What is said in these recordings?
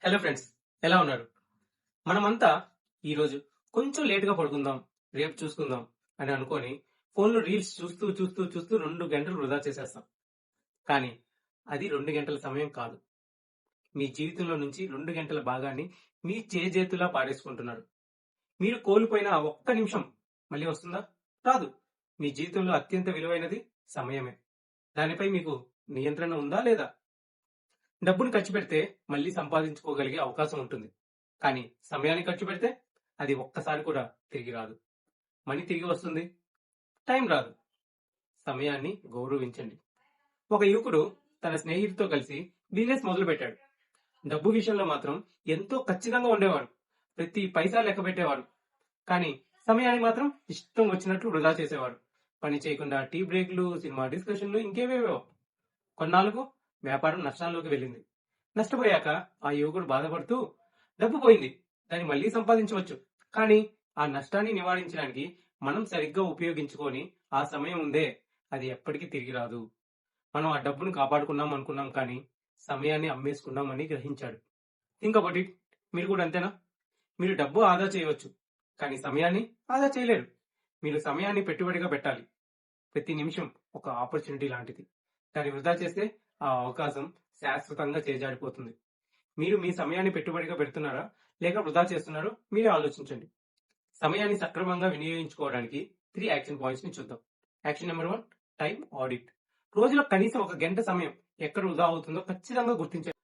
Hello friends, ఎలా ఉన్నారు? మనమంతా ఈరోజు కొంచెం లేటుగా పడుకుందాం, రేపు చూసుకుందాం అని అనుకొని ఫోన్లో రీల్స్ చూస్తూ చూస్తూ చూస్తూ 2 గంటలు వృధా చేసేస్తాం. కానీ అది 2 గంటల సమయం కాదు. మీ జీవితంలో నుంచి 2 గంటల భాగాన్ని మీ చేజేతులా పారేసుకుంటున్నారు. మీరు కోల్పోయిన ఆ ఒక్క నిమిషం మళ్ళీ వస్తుందా? రాదు. మీ జీవితంలో అత్యంత విలువైనది సమయమే. దానిపై మీకు నియంత్రణ ఉందా లేదా? డబ్బుని ఖర్చు పెడితే మళ్ళీ సంపాదించుకోగలిగే అవకాశం ఉంటుంది. కానీ సమయాన్ని ఖర్చు పెడితే అది ఒక్కసారి కూడా తిరిగి రాదు. మనీ తిరిగి వస్తుంది, టైం రాదు. సమయాన్ని గౌరవించండి. ఒక యువకుడు తన స్నేహితుడితో కలిసి బిజినెస్ మొదలు పెట్టాడు. డబ్బు విషయంలో మాత్రం ఎంతో ఖచ్చితంగా ఉండేవాడు. ప్రతి పైసా లెక్క పెట్టేవాడు. కానీ సమయాన్ని మాత్రం ఇష్టం వచ్చినట్లు వృధా చేసేవాడు. పని చేయకుండా టీ బ్రేక్లు, సినిమా డిస్కషన్లు, ఇంకేవేవో. కొన్నాళ్లకు వ్యాపారం నష్టాల్లోకి వెళ్ళింది. నష్టపోయాక ఆ యువకుడు బాధపడుతూ, డబ్బు పోయింది, దాన్ని మళ్ళీ సంపాదించవచ్చు, కానీ ఆ నష్టాన్ని నివారించడానికి మనం సరిగ్గా ఉపయోగించుకొని ఆ సమయం ఉందే, అది ఎప్పటికీ తిరిగి రాదు. మనం ఆ డబ్బును కాపాడుకున్నాం అనుకున్నాం, కానీ సమయాన్ని అమ్మేసుకున్నామని గ్రహించాడు. Think about it. మీరు కూడా అంతేనా? మీరు డబ్బు ఆదా చేయవచ్చు, కానీ సమయాన్ని ఆదా చేయలేరు. మీరు సమయాన్ని పెట్టుబడిగా పెట్టాలి. ప్రతి నిమిషం ఒక ఆపర్చునిటీ లాంటిది. దాన్ని వృధా చేస్తే ఆ అవకాశం శాశ్వతంగా చేజారిపోతుంది. మీరు మీ సమయాన్ని పెట్టుబడిగా పెడుతున్నారా, లేక వృధా చేస్తున్నారో మీరే ఆలోచించండి. సమయాన్ని సక్రమంగా వినియోగించుకోవడానికి 3 యాక్షన్ పాయింట్స్ ని చూద్దాం. Action number 1, time audit. రోజులో కనీసం 1 గంట సమయం ఎక్కడ వృధా అవుతుందో ఖచ్చితంగా గుర్తించండి.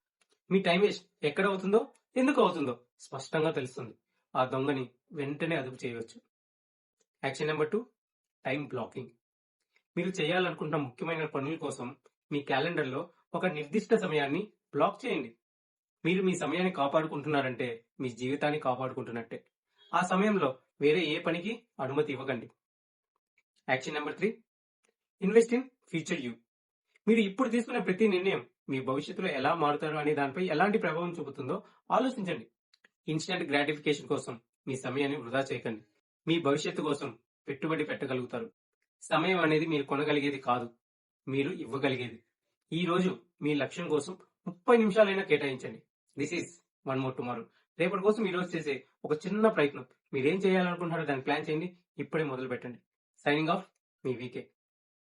మీ టైం వేస్ట్ ఎక్కడ అవుతుందో, ఎందుకు అవుతుందో స్పష్టంగా తెలుస్తుంది. ఆ దొంగని వెంటనే అదుపు చేయవచ్చు. Action number 2, time blocking. మీరు చేయాలనుకుంటున్న ముఖ్యమైన పనుల కోసం మీ క్యాలెండర్లో ఒక నిర్దిష్ట సమయాన్ని బ్లాక్ చేయండి. మీరు మీ సమయాన్ని కాపాడుకుంటున్నారంటే మీ జీవితాన్ని కాపాడుకుంటున్నట్టే. ఆ సమయంలో వేరే ఏ పనికి అనుమతి ఇవ్వకండి. Action number 3, invest in future you. మీరు ఇప్పుడు తీసుకునే ప్రతి నిర్ణయం మీ భవిష్యత్తులో ఎలా మారుతారు అనే దానిపై ఎలాంటి ప్రభావం చూపుతుందో ఆలోచించండి. ఇన్స్టెంట్ గ్రాటిఫికేషన్ కోసం మీ సమయాన్ని వృధా చేయకండి. మీ భవిష్యత్తు కోసం పెట్టుబడి పెట్టగలుగుతారు. సమయం అనేది మీరు కొనగలిగేది కాదు, మీరు ఇవ్వగలిగేది. ఈ రోజు మీ లక్ష్యం కోసం 30 నిమిషాలైనా కేటాయించండి. This is one more tomorrow. రేపటి కోసం ఈ రోజు చేసే ఒక చిన్న ప్రయత్నం. మీరేం చేయాలనుకుంటున్నారో దాన్ని ప్లాన్ చేయండి. ఇప్పుడే మొదలు పెట్టండి. సైనింగ్ ఆఫ్, మీ వీకే.